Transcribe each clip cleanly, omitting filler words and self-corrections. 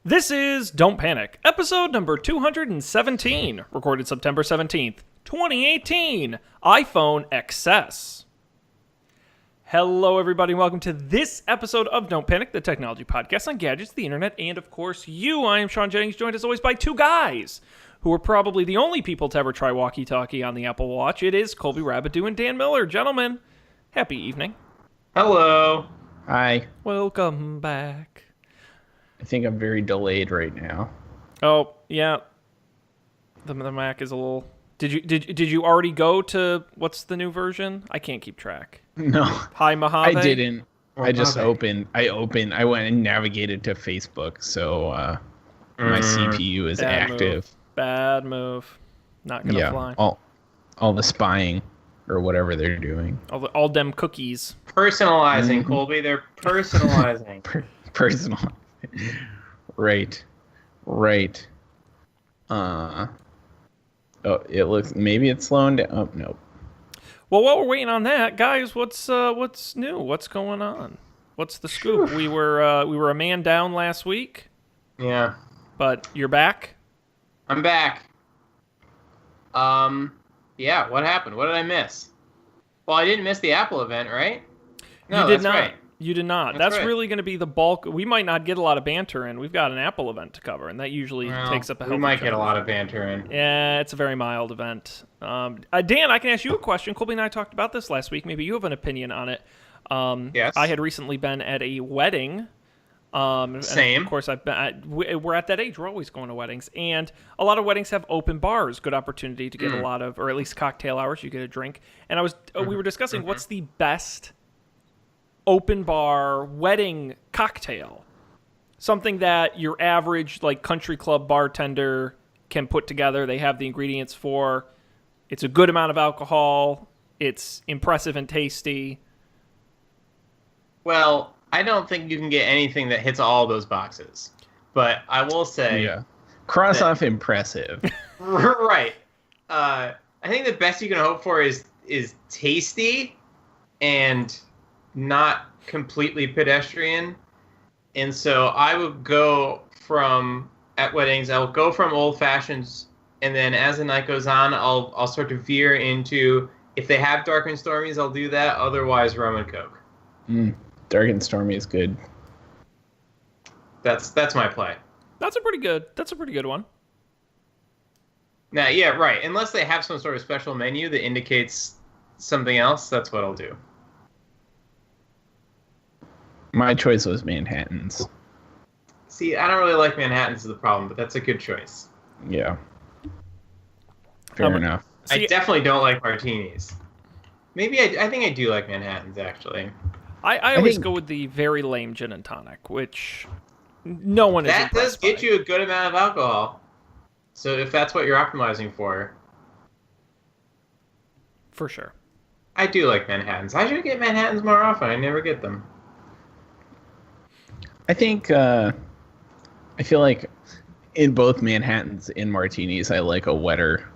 This is Don't Panic, episode number 217, recorded September 17th, 2018, iPhone XS. Hello, everybody, and welcome to this episode of Don't Panic, the technology podcast on gadgets, the internet, and, of course, you. I am Sean Jennings, joined as always by two guys who are probably the only people to ever try walkie-talkie on the Apple Watch. It is Colby Rabideau and Dan Miller. Gentlemen, happy evening. Hello. Hi. Welcome back. I think I'm very delayed right now. Oh, yeah. The Mac is a little... Did you already go to... What's the new version? I can't keep track. No. Hi, Mojave? I didn't. I just opened. I went and navigated to Facebook, so my CPU is active. Bad move. Not gonna fly. All the spying or whatever they're doing. All them cookies. Personalizing, Colby. They're personalizing. Personal. Right. Oh, it looks. Maybe it's slowing down. Oh, nope. Well, while we're waiting on that, guys, what's new? What's going on? What's the scoop? We were a man down last week. Yeah. But you're back? I'm back. Yeah, what happened? What did I miss? Well, I didn't miss the Apple event, right? No, you did that's not. right. You did not. That's right. Really going to be the bulk. We might not get a lot of banter in. We've got an Apple event to cover, and that usually takes up a healthy We might chunk. get a lot of banter in. Yeah, it's a very mild event. Dan, I can ask you a question. Colby and I talked about this last week. Maybe you have an opinion on it. Yes. I had recently been at a wedding. Same. Of course, we're at that age. We're always going to weddings. And a lot of weddings have open bars. Good opportunity to get a lot of, or at least cocktail hours. You get a drink. And we were discussing what's the best open bar wedding cocktail. Something that your average like country club bartender can put together. They have the ingredients for. It's a good amount of alcohol. It's impressive and tasty. Well, I don't think you can get anything that hits all those boxes. But I will say... Cross off impressive. Right. I think the best you can hope for is tasty and not completely pedestrian. And so I would go at weddings, I will go from old fashions, and then as the night goes on, I'll start to veer into, if they have dark and stormies, I'll do that. Otherwise, rum and coke. Dark and stormy is good. That's my play. That's a pretty good one. Now, yeah, right. Unless they have some sort of special menu that indicates something else, that's what I'll do. My choice was Manhattans. See, I don't really like Manhattans is the problem, but that's a good choice. Yeah. Fair enough. I definitely don't like martinis. Maybe I think I do like Manhattans, actually. I always go with the very lame gin and tonic, which no one is That does impressed by. get you a good amount of alcohol. So if that's what you're optimizing for. For sure. I do like Manhattans. I should get Manhattans more often. I never get them. I think, I feel like in both Manhattans and martinis, I like a wetter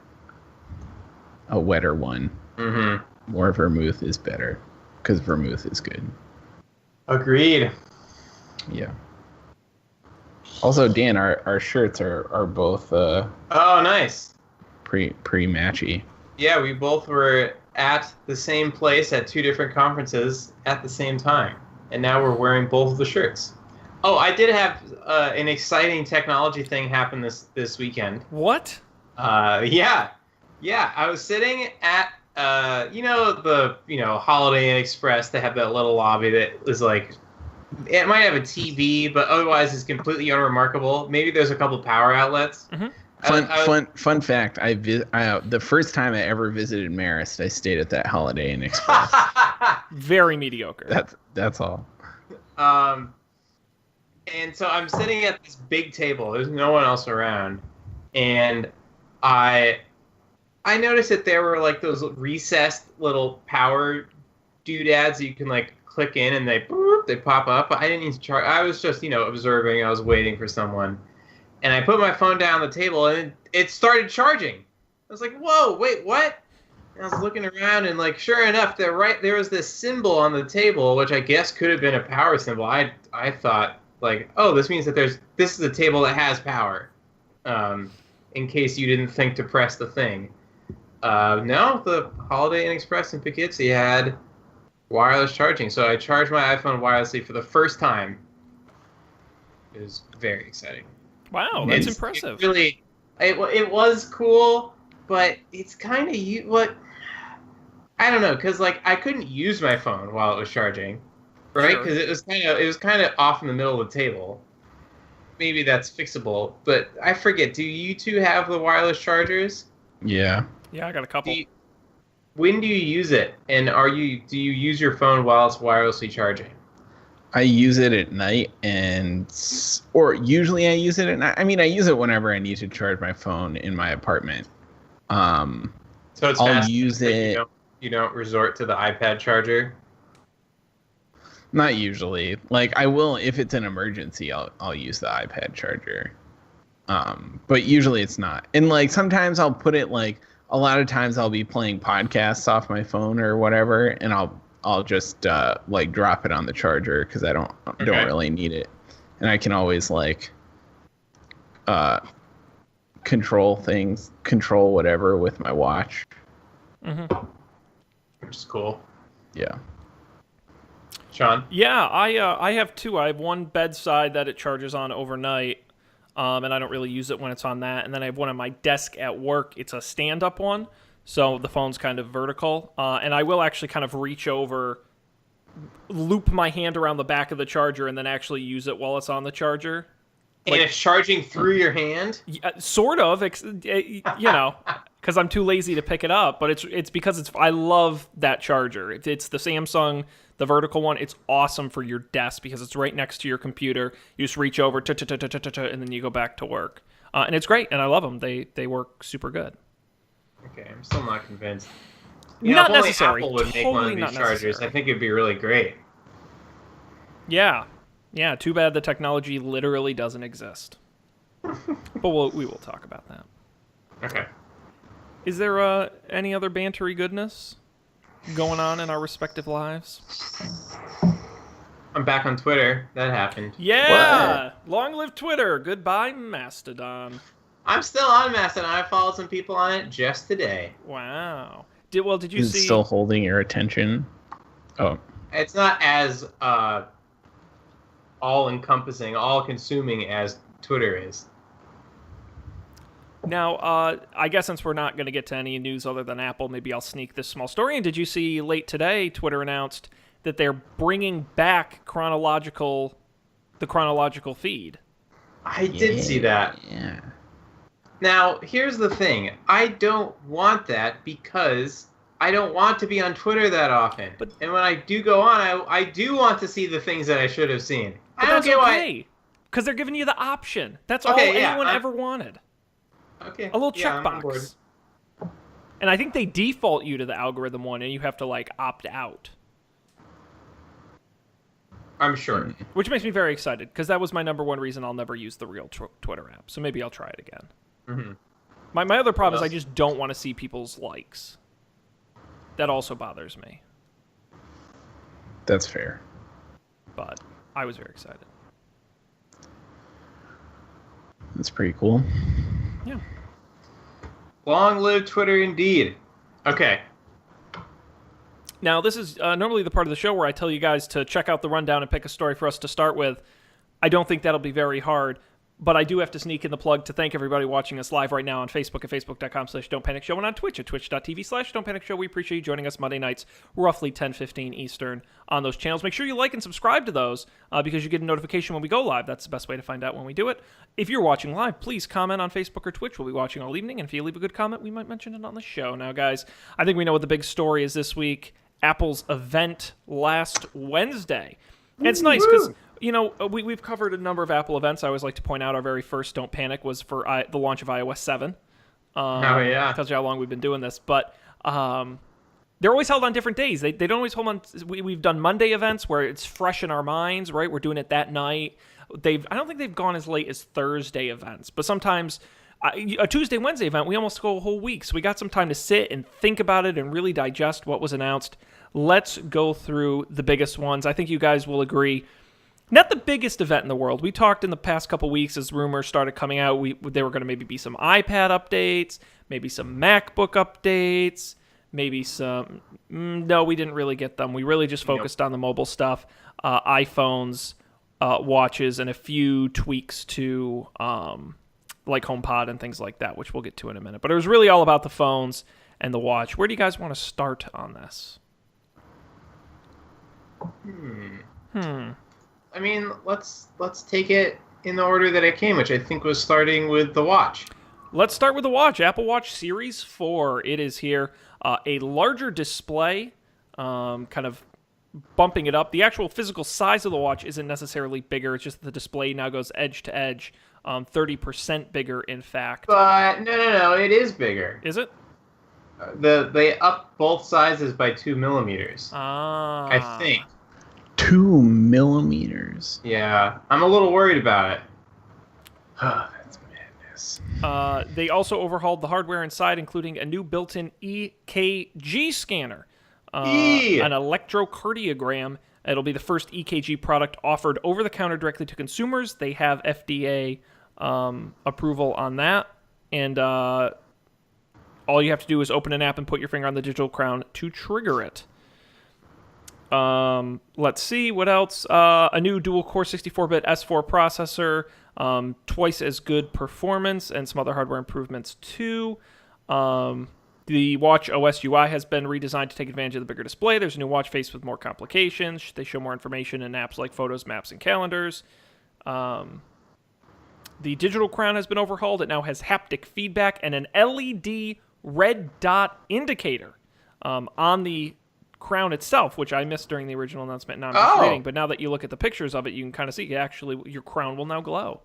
one. Mm-hmm. More vermouth is better, because vermouth is good. Agreed. Yeah. Also, Dan, our shirts are both Oh, nice. pre-matchy. Yeah, we both were at the same place at two different conferences at the same time. And now we're wearing both of the shirts. Oh, I did have an exciting technology thing happen this weekend. What? Yeah. I was sitting at the Holiday Inn Express. They have that little lobby that is like, it might have a TV, but otherwise it's completely unremarkable. Maybe there's a couple power outlets. Mm-hmm. Fun fact: the first time I ever visited Marist, I stayed at that Holiday Inn Express. Very mediocre. That's all. And so I'm sitting at this big table. There's no one else around, and I noticed that there were like those recessed little power doodads that you can like click in and they pop up. But I didn't need to charge. I was just observing. I was waiting for someone, and I put my phone down on the table and it started charging. I was like, "Whoa, wait, what?" And I was looking around and like, sure enough, there was this symbol on the table, which I guess could have been a power symbol. I thought like, oh, this means that this is a table that has power, in case you didn't think to press the thing. No, the Holiday Inn Express in Poughkeepsie had wireless charging, so I charged my iPhone wirelessly for the first time. It was very exciting. Wow, that's impressive. It was cool, but it's kind of what I don't know, because like I couldn't use my phone while it was charging, right? Because it was kind of off in the middle of the table. Maybe that's fixable, but I forget. Do you two have the wireless chargers? Yeah. Yeah, I got a couple. When do you use it? And do you use your phone while it's wirelessly charging? I use it at night, or usually I use it at night. I mean, I use it whenever I need to charge my phone in my apartment. So it's I'll use it. You don't resort to the iPad charger? Not usually. Like, I will if it's an emergency. I'll use the iPad charger. But usually it's not. And like sometimes I'll put it like a lot of times I'll be playing podcasts off my phone or whatever, and I'll just like drop it on the charger because I don't really need it, and I can always like control whatever with my watch. Mm-hmm. Which is cool. Yeah. Sean? Yeah, I have two. I have one bedside that it charges on overnight, and I don't really use it when it's on that. And then I have one on my desk at work. It's a stand-up one, so the phone's kind of vertical. And I will actually kind of reach over, loop my hand around the back of the charger, and then actually use it while it's on the charger. And it's charging through your hand? Sort of, you know, because I'm too lazy to pick it up. But it's because I love that charger. It's the Samsung, the vertical one. It's awesome for your desk because it's right next to your computer. You just reach over, and then you go back to work. And it's great, and I love them. They work super good. Okay, I'm still not convinced. Not if only necessary. Apple would make one of these chargers, I think it'd be really great. Yeah. Yeah, too bad the technology literally doesn't exist. But we will talk about that. Okay. Is there any other bantery goodness going on in our respective lives? I'm back on Twitter. That happened. Yeah! What? Long live Twitter. Goodbye, Mastodon. I'm still on Mastodon. I followed some people on it just today. Wow. Did you see... It's still holding your attention? Oh. It's not as... all-encompassing, all-consuming as Twitter is. Now, I guess since we're not going to get to any news other than Apple, maybe I'll sneak this small story in. Did you see late today, Twitter announced that they're bringing back the chronological feed? I did see that. Yeah. Now, here's the thing. I don't want that because I don't want to be on Twitter that often. And when I do go on, I do want to see the things that I should have seen. But that's okay, because they're giving you the option. That's all anyone ever wanted. Okay. A little checkbox. And I think they default you to the algorithm one, and you have to like opt out. I'm sure. Which makes me very excited, because that was my number one reason I'll never use the real Twitter app. So maybe I'll try it again. Mm-hmm. My other problem is I just don't want to see people's likes. That also bothers me. That's fair. But I was very excited. That's pretty cool. Yeah. Long live Twitter indeed. Okay. Now, this is normally the part of the show where I tell you guys to check out the rundown and pick a story for us to start with. I don't think that'll be very hard. But I do have to sneak in the plug to thank everybody watching us live right now on Facebook at facebook.com/Don'tPanicShow and on Twitch at twitch.tv/Don'tPanicShow. We appreciate you joining us Monday nights, roughly 10:15 Eastern on those channels. Make sure you like and subscribe to those because you get a notification when we go live. That's the best way to find out when we do it. If you're watching live, please comment on Facebook or Twitch. We'll be watching all evening, and if you leave a good comment, we might mention it on the show. Now, guys, I think we know what the big story is this week. Apple's event last Wednesday. And it's nice because... You know, we've covered a number of Apple events. I always like to point out our very first Don't Panic was for the launch of iOS 7. Yeah. Tells you how long we've been doing this. But they're always held on different days. They don't always hold on. We've done Monday events where it's fresh in our minds, right? We're doing it that night. I don't think they've gone as late as Thursday events. But sometimes a Tuesday, Wednesday event, we almost go a whole week. So we got some time to sit and think about it and really digest what was announced. Let's go through the biggest ones. I think you guys will agree. Not the biggest event in the world. We talked in the past couple weeks as rumors started coming out. There were going to maybe be some iPad updates, maybe some MacBook updates, maybe some. No, we didn't really get them. We really just focused on the mobile stuff, iPhones, watches, and a few tweaks to like HomePod and things like that, which we'll get to in a minute. But it was really all about the phones and the watch. Where do you guys want to start on this? I mean, let's take it in the order that it came, which I think was starting with the watch. Let's start with the watch. Apple Watch Series 4. It is here. A larger display, kind of bumping it up. The actual physical size of the watch isn't necessarily bigger. It's just the display now goes edge to edge, 30% bigger, in fact. But no, it is bigger. Is it? They up both sizes by 2 millimeters. I think. 2 millimeters. Yeah, I'm a little worried about it. That's madness. They also overhauled the hardware inside, including a new built-in EKG scanner, an electrocardiogram. It'll be the first EKG product offered over the counter directly to consumers. They have FDA approval on that, and all you have to do is open an app and put your finger on the digital crown to trigger it. Let's see what else. A new dual-core 64-bit S4 processor, twice as good performance, and some other hardware improvements too. The watch OS UI has been redesigned to take advantage of the bigger display. There's a new watch face with more complications. They show more information in apps like Photos, Maps, and Calendars. The digital crown has been overhauled. It now has haptic feedback and an LED red dot indicator on the crown itself, which I missed during the original announcement. Now I'm just reading, but now that you look at the pictures of it, you can kind of see actually your crown will now glow.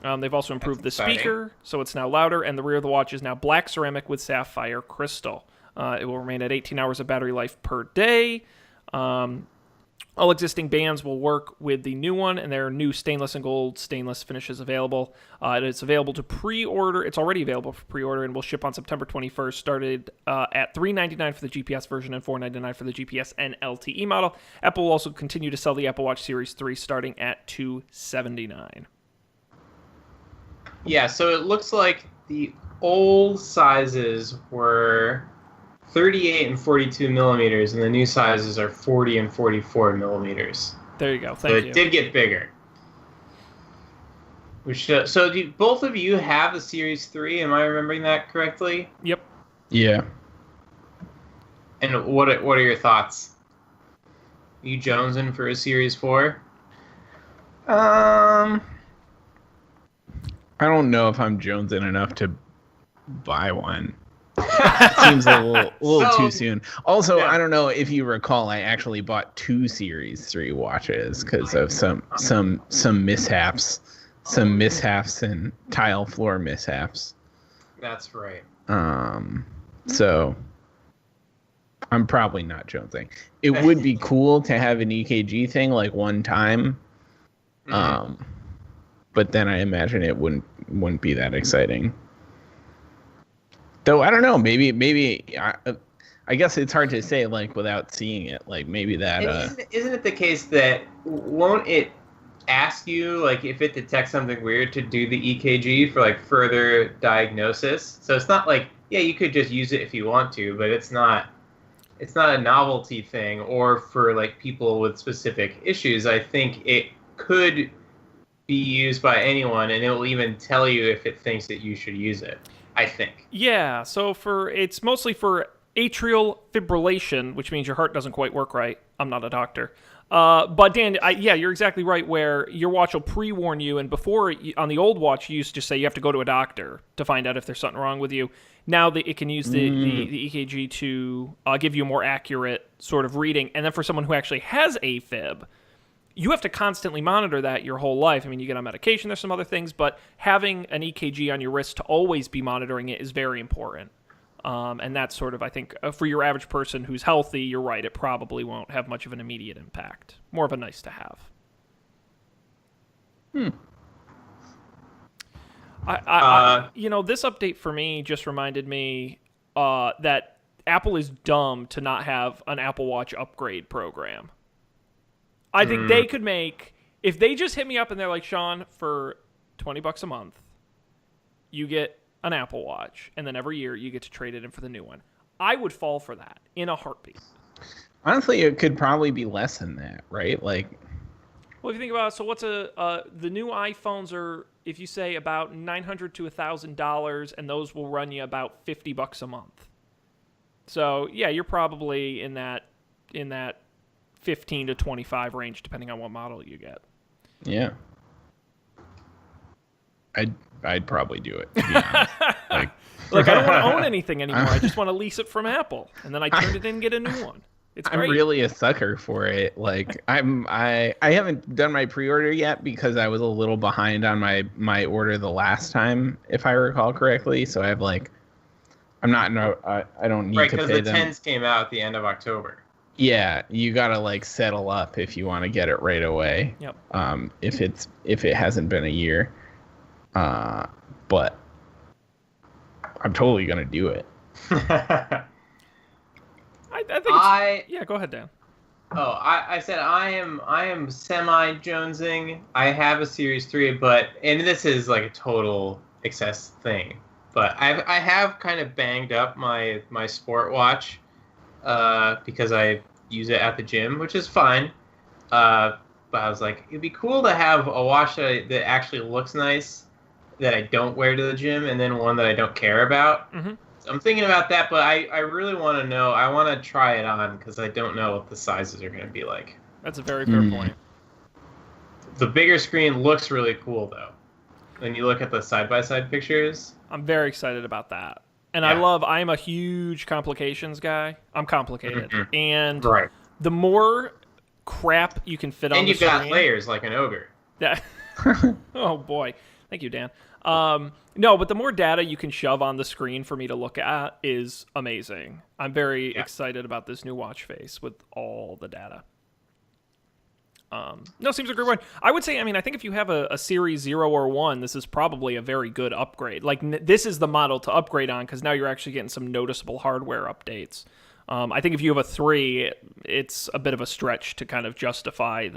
They've also improved the speaker, so it's now louder, and the rear of the watch is now black ceramic with sapphire crystal. It will remain at 18 hours of battery life per day. All existing bands will work with the new one, and there are new stainless and gold stainless finishes available. It's available to pre-order. It's already available for pre-order and will ship on September 21st. Started at $399 for the GPS version and $499 for the GPS and LTE model. Apple will also continue to sell the Apple Watch Series 3 starting at $279. Yeah, so it looks like the old sizes were 38 and 42 millimeters, and the new sizes are 40 and 44 millimeters. There you go. So it did get bigger. So do both of you have the Series 3? Am I remembering that correctly? Yep. Yeah. And what are your thoughts? Are you jonesing for a Series 4? I don't know if I'm jonesing enough to buy one. Seems a little too soon. Also, yeah. I don't know if you recall, I actually bought 2 Series 3 watches because of some mishaps, and tile floor mishaps. That's right. So I'm probably not jonesing. It would be cool to have an EKG thing like one time. But then I imagine it wouldn't be that exciting. Though I don't know, maybe I guess it's hard to say like without seeing it. Like maybe that. Isn't it the case that won't it ask you like if it detects something weird to do the EKG for like further diagnosis? So it's not like you could just use it if you want to, but it's not a novelty thing or for like people with specific issues. I think it could be used by anyone, and it will even tell you if it thinks that you should use it. I think. Yeah, so it's mostly for atrial fibrillation, which means your heart doesn't quite work right. I'm not a doctor. But Dan, you're exactly right, where your watch will pre-warn you, and before, on the old watch, you used to say you have to go to a doctor to find out if there's something wrong with you. Now it can use the EKG to give you a more accurate sort of reading. And then for someone who actually has AFib, you have to constantly monitor that your whole life. I mean, you get on medication, there's some other things, but having an EKG on your wrist to always be monitoring it is very important. And that's sort of, I think, for your average person who's healthy, you're right, it probably won't have much of an immediate impact. More of a nice to have. This update for me just reminded me that Apple is dumb to not have an Apple Watch upgrade program. I think they could make, if they just hit me up and they're like, Sean, for $20 a month, you get an Apple Watch, and then every year you get to trade it in for the new one, I would fall for that in a heartbeat. Honestly, it could probably be less than that, right? Like, well, if you think about it, so what's the new iPhones are, if you say about $900 to $1,000, and those will run you about $50 a month. So yeah, you're probably in that 15 to 25 range, depending on what model you get. Yeah. I'd probably do it, to be honest. Like I don't want to own anything anymore. I just want to lease it from Apple, and then I turn it in and get a new one. It's great. I'm really a sucker for it. Like I haven't done my pre-order yet because I was a little behind on my order the last time, if I recall correctly. So I have like, I don't need to pay them. Right, because the 10s came out at the end of October. Yeah, you gotta like settle up if you want to get it right away. Yep. If it hasn't been a year, but I'm totally gonna do it. I think it's, yeah, go ahead, Dan. Oh, I said I am semi-jonesing. I have a Series 3, and this is like a total excess thing. But I have kind of banged up my sport watch because I use it at the gym, which is fine. But I was like, it'd be cool to have a watch that actually looks nice that I don't wear to the gym, and then one that I don't care about. Mm-hmm. I'm thinking about that, but I really want to know. I want to try it on because I don't know what the sizes are going to be like. That's a very fair point. The bigger screen looks really cool, though. When you look at the side-by-side pictures. I'm very excited about that. And yeah. I'm a huge complications guy. I'm complicated. Mm-hmm. And right. The more crap you can fit on the screen. And you've got layers like an ogre. Yeah. Oh, boy. Thank you, Dan. No, but the more data you can shove on the screen for me to look at is amazing. I'm very excited about this new watch face with all the data. No, seems a great one. I would say, I think if you have a Series 0 or 1, this is probably a very good upgrade. Like, this is the model to upgrade on because now you're actually getting some noticeable hardware updates. I think if you have a 3, it's a bit of a stretch to kind of justify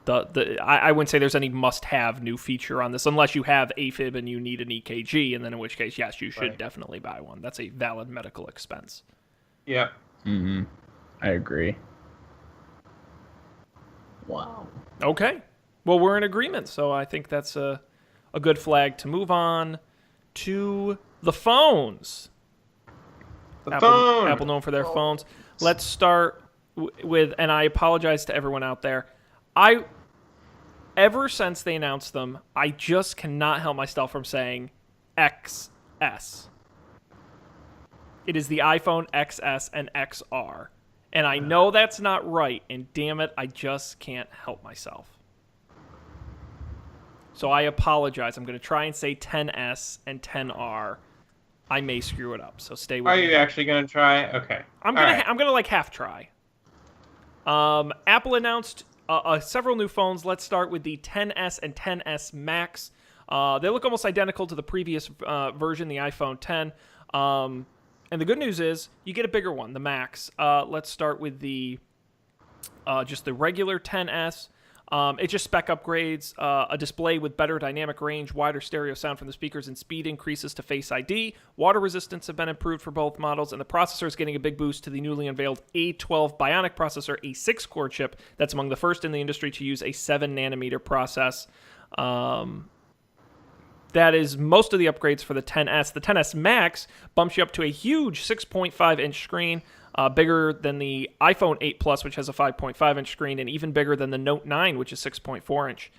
I wouldn't say there's any must-have new feature on this unless you have AFib and you need an EKG, and then in which case, yes, you should definitely buy one. That's a valid medical expense. Yeah. Mm-hmm. I agree. Wow. Okay. Well, we're in agreement, so I think that's a good flag to move on to the phones. Apple known for their phones. Let's start with, and I apologize to everyone out there, ever since they announced them, I just cannot help myself from saying XS. It is the iPhone XS and XR. And I know that's not right, and damn it, I just can't help myself. So I apologize. I'm going to try and say 10S and 10R. I may screw it up, so stay with me. Are you actually going to try? Okay. I'm gonna like half try. Apple announced several new phones. Let's start with the 10S and 10S Max. They look almost identical to the previous version, the iPhone 10. And the good news is you get a bigger one, the Max. Let's start with the just the regular 10S. It just spec upgrades, a display with better dynamic range, wider stereo sound from the speakers, and speed increases to Face ID. Water resistance have been improved for both models, and the processor is getting a big boost to the newly unveiled A12 Bionic processor, a 6-core chip that's among the first in the industry to use a 7-nanometer process. That is most of the upgrades for the 10S. The 10S Max bumps you up to a huge 6.5-inch screen, bigger than the iPhone 8 Plus, which has a 5.5-inch screen, and even bigger than the Note 9, which is 6.4-inch.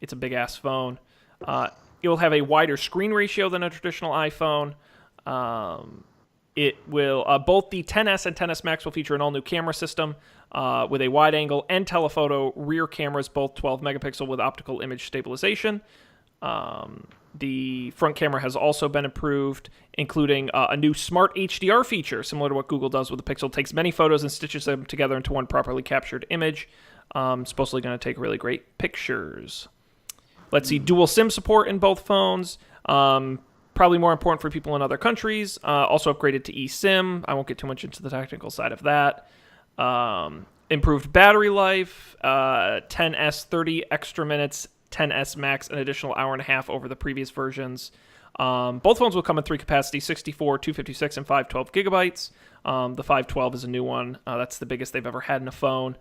It's a big-ass phone. It will have a wider screen ratio than a traditional iPhone. It will both the 10S and 10S Max will feature an all-new camera system with a wide-angle and telephoto rear cameras, both 12-megapixel with optical image stabilization. The front camera has also been improved, including a new smart HDR feature, similar to what Google does with the Pixel. It takes many photos and stitches them together into one properly captured image. Supposedly going to take really great pictures. Let's see, dual SIM support in both phones. Probably more important for people in other countries. Also upgraded to eSIM. I won't get too much into the technical side of that. Improved battery life, 10S 30 extra minutes, 10S Max an additional hour and a half over the previous versions. Both phones will come in 3 capacities, 64, 256, and 512 gigabytes. The 512 is a new one. That's the biggest they've ever had in a phone.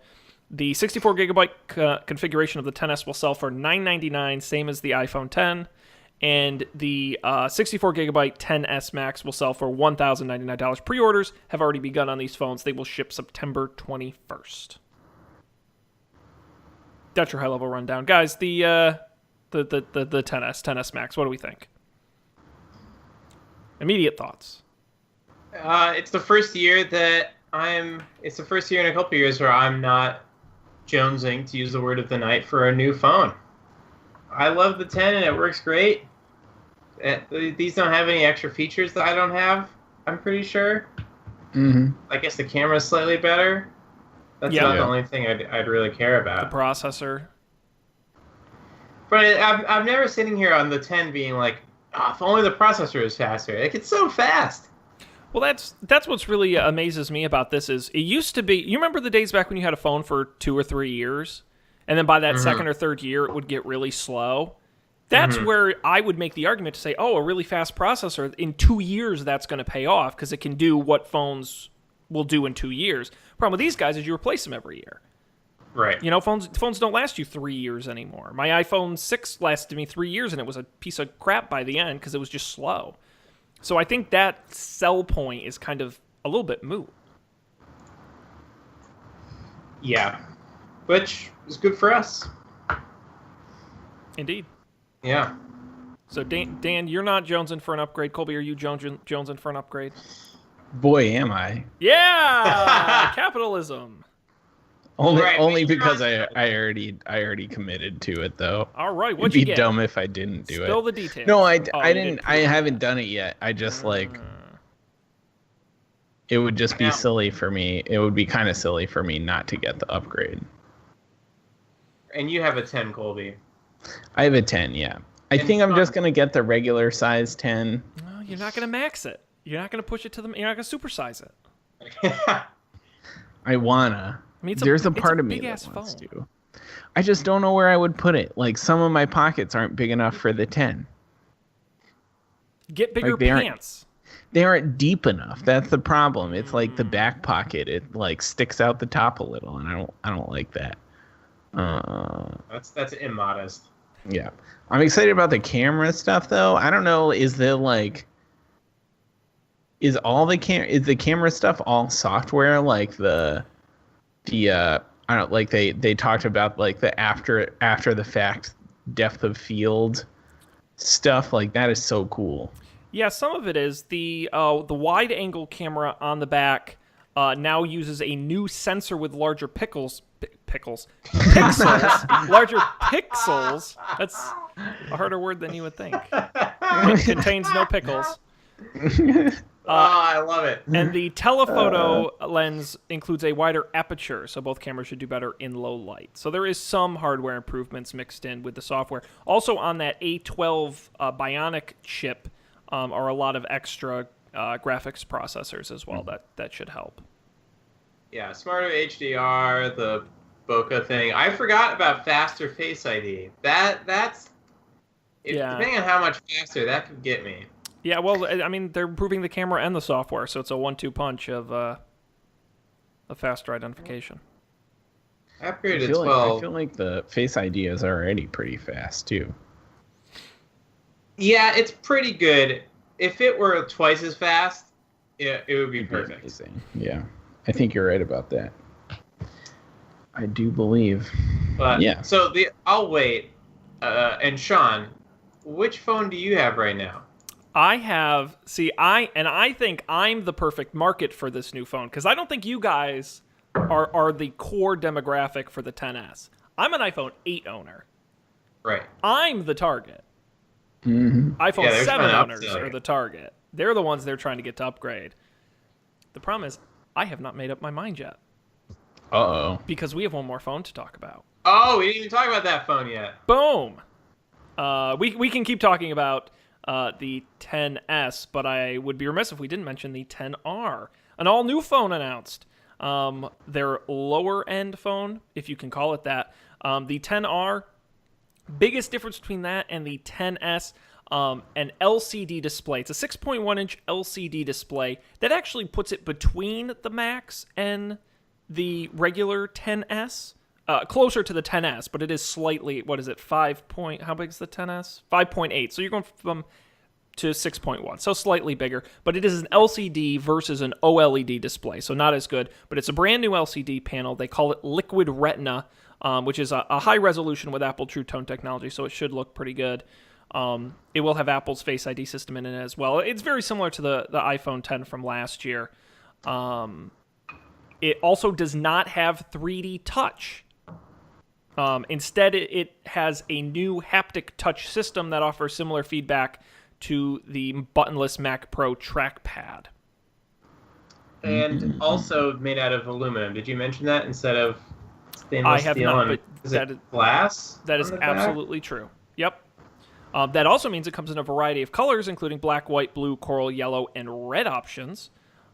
The 64 gigabyte configuration of the 10S will sell for $999, same as the iPhone 10. And the 64 gigabyte 10S Max will sell for $1,099. Pre-orders have already begun on these phones. They will ship September 21st. That's your high-level rundown, guys. The 10S Max. What do we think? Immediate thoughts. It's the first year that It's the first year in a couple years where I'm not jonesing, to use the word of the night, for a new phone. I love the 10 and it works great. These don't have any extra features that I don't have, I'm pretty sure. Mm-hmm. I guess the camera's slightly better. That's not the only thing I'd really care about. The processor. But I'm never sitting here on the 10 being like, oh, if only the processor is faster. Like, it's so fast. Well, that's what's really amazes me about this is it used to be, you remember the days back when you had a phone for 2 or 3 years, and then by that second or third year it would get really slow? That's where I would make the argument to say, oh, a really fast processor, in 2 years that's going to pay off because it can do what phones will do in 2 years. Problem with these guys is you replace them every year. Right. You know, phones don't last you 3 years anymore. My iPhone 6 lasted me 3 years, and it was a piece of crap by the end because it was just slow. So I think that sell point is kind of a little bit moot. Yeah. Which is good for us. Indeed. Yeah. So Dan, you're not jonesing for an upgrade. Colby, are you jonesing for an upgrade? Boy, am I. Yeah! Capitalism. Only because I already committed to it, though. All right, what'd It'd you be get? dumb if I didn't do it. Spill the details. No, I you didn't. I haven't done it yet. I just it would just be silly for me. It would be kind of silly for me not to get the upgrade. And you have a 10, Colby. I have a 10, yeah. I think I'm just gonna get the regular size 10. No, you're not gonna max it. You're not gonna push it to the. You're not gonna supersize it. I wanna. I mean, there's a part of me that wants to. I just don't know where I would put it. Like, some of my pockets aren't big enough for the 10. Get bigger pants. They aren't deep enough. That's the problem. It's like the back pocket. It like sticks out the top a little, and I don't like that. That's immodest. Yeah, I'm excited about the camera stuff though. I don't know. Is the camera stuff all software? Like I don't like they talked about like the after the fact depth of field stuff. Like, that is so cool. Yeah, some of it is the wide angle camera on the back now uses a new sensor with larger pixels, larger pixels. That's a harder word than you would think. It contains no pickles. I love it. And the telephoto lens includes a wider aperture, so both cameras should do better in low light. So there is some hardware improvements mixed in with the software. Also on that A12 Bionic chip are a lot of extra graphics processors as well. That should help. Yeah, smarter HDR, the bokeh thing. I forgot about faster Face ID. Depending on how much faster, that could get me. Yeah, well, I mean, they're improving the camera and the software, so it's a 1-2 punch of faster identification. I upgraded to 12. I feel like the Face ID is already pretty fast, too. Yeah, it's pretty good. If it were twice as fast, it would be perfect. Amazing. Yeah, I think you're right about that. I do believe. But, yeah. So I'll wait. And Sean, which phone do you have right now? I think I'm the perfect market for this new phone because I don't think you guys are the core demographic for the 10S. I'm an iPhone 8 owner. Right. I'm the target. Mm-hmm. iPhone 7 owners are the target. They're the ones they're trying to get to upgrade. The problem is I have not made up my mind yet. Uh-oh. Because we have one more phone to talk about. Oh, we didn't even talk about that phone yet. Boom. We can keep talking about the 10S, but I would be remiss if we didn't mention the 10R. An all-new phone announced. their lower end phone, if you can call it that. The 10R, biggest difference between that and the 10S, an LCD display. It's a 6.1 inch LCD display that actually puts it between the Max and the regular 10S. Closer to the 10S, but it is slightly, what is it, how big is the 10S? 5.8. So you're going from to 6.1, so slightly bigger, but it is an LCD versus an OLED display, so not as good, but it's a brand new LCD panel. They call it Liquid Retina, which is a high resolution with Apple True Tone technology, so it should look pretty good. It will have Apple's Face ID system in it as well. It's very similar to the iPhone 10 from last year. It also does not have 3D touch. Instead, it has a new haptic touch system that offers similar feedback to the buttonless Mac Pro trackpad. And also made out of aluminum. Did you mention that instead of stainless steel? I have not, but is it glass? That is absolutely true. Yep. That also means it comes in a variety of colors, including black, white, blue, coral, yellow, and red options.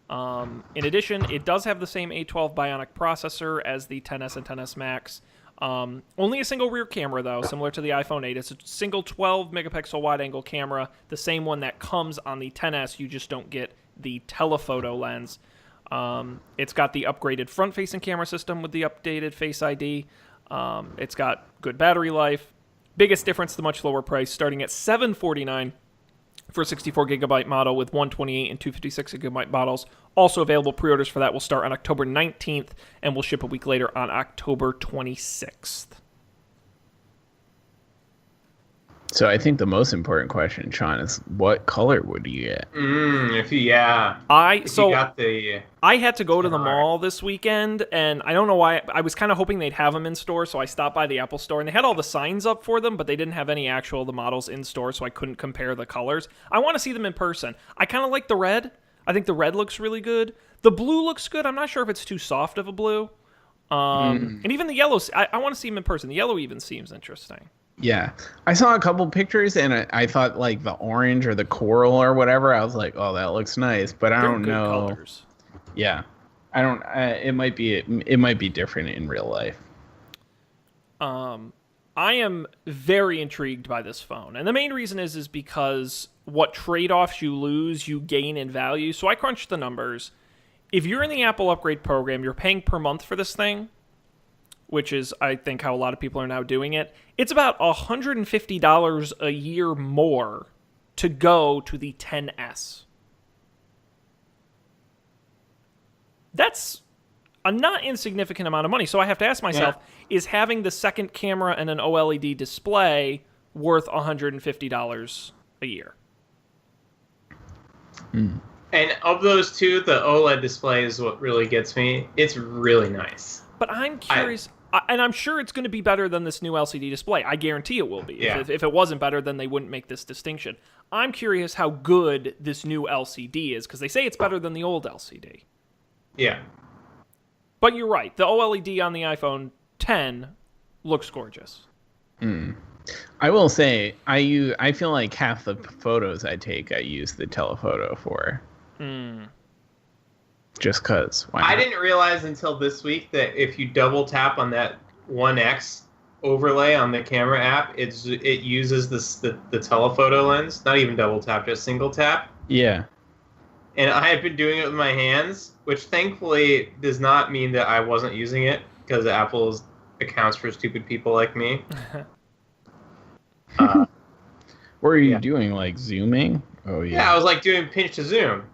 In addition, it does have the same A12 Bionic processor as the 10S and 10S Max. Only a single rear camera, though, similar to the iPhone 8. It's a single 12-megapixel wide-angle camera, the same one that comes on the 10S. You just don't get the telephoto lens. It's got the upgraded front-facing camera system with the updated Face ID. It's got good battery life. Biggest difference, the much lower price, starting at $749 for a 64-gigabyte model with 128 and 256-gigabyte models. Also available, pre-orders for that will start on October 19th and will ship a week later on October 26th. So I think the most important question, Sean, is what color would you get? If you got I had to go to the mall this weekend, and I don't know why. I was kind of hoping they'd have them in store, so I stopped by the Apple store, and they had all the signs up for them, but they didn't have any actual the models in store, so I couldn't compare the colors. I want to see them in person. I kind of like the red. I think the red looks really good. The blue looks good. I'm not sure if it's too soft of a blue. And even the yellow, I want to see them in person. The yellow even seems interesting. Yeah, I saw a couple pictures and I thought like the orange or the coral or whatever. I was like, oh, that looks nice, but I don't know. Colors. Yeah, I don't. It might be different in real life. I am very intrigued by this phone, and the main reason is because what trade-offs you lose, you gain in value. So I crunched the numbers. If you're in the Apple Upgrade program, you're paying per month for this thing, which is, I think, how a lot of people are now doing it. It's about $150 a year more to go to the 10S. That's a not insignificant amount of money. So I have to ask myself, is having the second camera and an OLED display worth $150 a year? And of those two, the OLED display is what really gets me. It's really nice. But I'm curious... and I'm sure it's going to be better than this new LCD display. I guarantee it will be. Yeah. If it wasn't better, then they wouldn't make this distinction. I'm curious how good this new LCD is, because they say it's better than the old LCD. Yeah. But you're right. The OLED on the iPhone 10 looks gorgeous. I will say, I feel like half the photos I take, I use the telephoto for. Just because. I didn't realize until this week that if you double tap on that 1X overlay on the camera app, it uses the telephoto lens. Not even double tap, just single tap. Yeah. And I had been doing it with my hands, which thankfully does not mean that I wasn't using it, because Apple accounts for stupid people like me. What were you doing, like zooming? Oh yeah. Yeah, I was like doing pinch to zoom.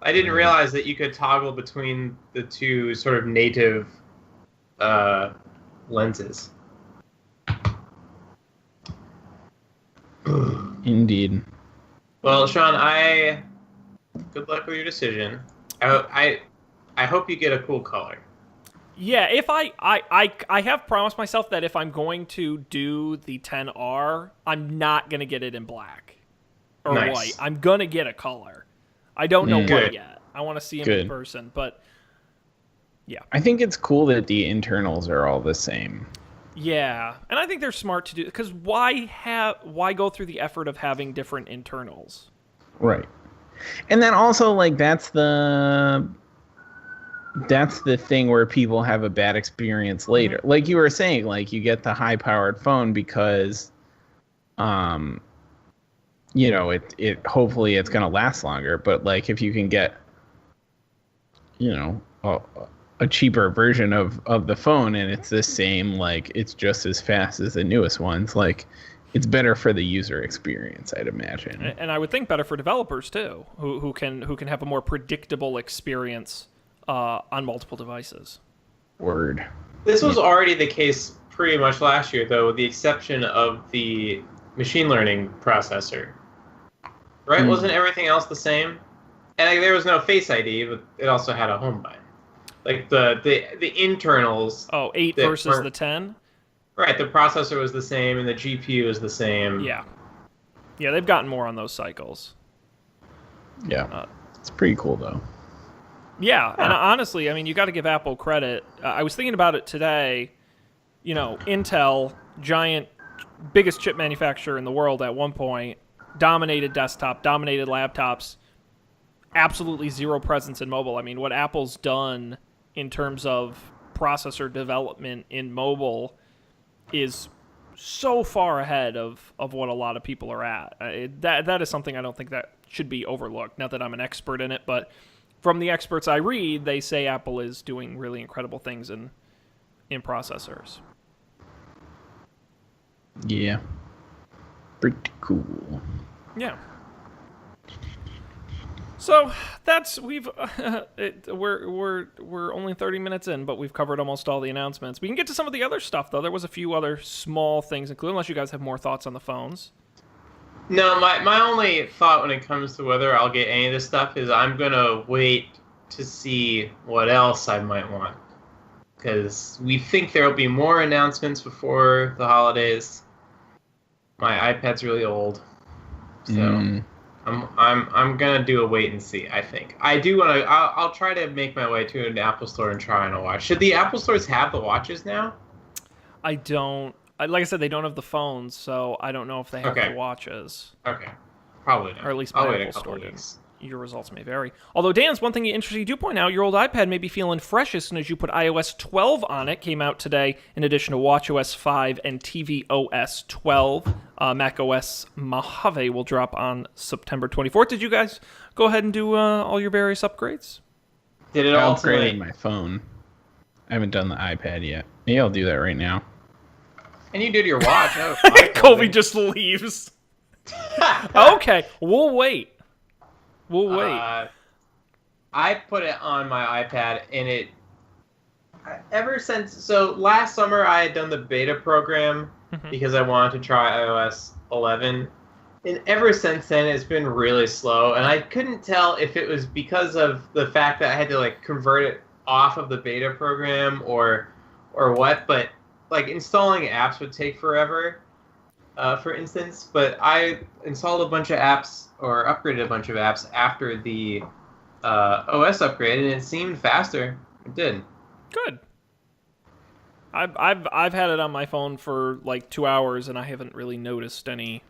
I didn't realize that you could toggle between the two sort of native lenses. Indeed. Well, Sean, good luck with your decision. I hope you get a cool color. Yeah, if I have promised myself that if I'm going to do the 10R, I'm not going to get it in black or white. I'm going to get a color. I don't know what yet. I want to see him in person, but yeah. I think it's cool that the internals are all the same. Yeah, and I think they're smart to do, because why go through the effort of having different internals? Right. And then also, like, that's the that's the thing where people have a bad experience later. Mm-hmm. Like you were saying, like you get the high powered phone because it hopefully it's going to last longer, but like if you can get a cheaper version of the phone and it's the same, like it's just as fast as the newest ones, like it's better for the user experience, I'd imagine. And I would think better for developers too, who can have a more predictable experience on multiple devices. Word. This was already the case pretty much last year, though, with the exception of the machine learning processor. Right? Wasn't everything else the same? And like, there was no Face ID, but it also had a home button. Like the internals. Oh, 8 versus the 10? Right, the processor was the same and the GPU was the same. Yeah. Yeah, they've gotten more on those cycles. Yeah. It's pretty cool, though. Yeah, and honestly, I mean, you got to give Apple credit. I was thinking about it today. Intel, giant, biggest chip manufacturer in the world at one point, dominated desktop, dominated laptops, absolutely zero presence in mobile. I mean, what Apple's done in terms of processor development in mobile is so far ahead of what a lot of people are at. That is something I don't think that should be overlooked. Not that I'm an expert in it, but from the experts I read, they say Apple is doing really incredible things in processors. Yeah. Pretty cool. Yeah. So we're only 30 minutes in, but we've covered almost all the announcements. We can get to some of the other stuff though. There was a few other small things included, unless you guys have more thoughts on the phones. No, my only thought when it comes to whether I'll get any of this stuff is I'm gonna wait to see what else I might want, because we think there will be more announcements before the holidays. My iPad's really old, so I'm gonna do a wait and see. I think I do want to. I'll try to make my way to an Apple store and try on a watch. Should the Apple stores have the watches now? I don't. Like I said, they don't have the phones, so I don't know if they have the watches. Okay, probably not. Or at least my Apple store does. Your results may vary. Although, Dan, one thing interesting you do point out, your old iPad may be feeling fresh as soon as you put iOS 12 on it. Came out today in addition to watchOS 5 and tvOS 12. macOS Mojave will drop on September 24th. Did you guys go ahead and do all your various upgrades? Did it all upgraded my phone. I haven't done the iPad yet. Maybe I'll do that right now. And you did your watch. Colby just leaves. Okay, we'll wait. We'll wait. I put it on my iPad, and ever since, so last summer I had done the beta program because I wanted to try iOS 11, and ever since then it's been really slow, and I couldn't tell if it was because of the fact that I had to like convert it off of the beta program or what, but like installing apps would take forever. For instance, but I installed a bunch of apps or upgraded a bunch of apps after the OS upgrade, and it seemed faster. It did. Good. I've had it on my phone for like 2 hours, and I haven't really noticed any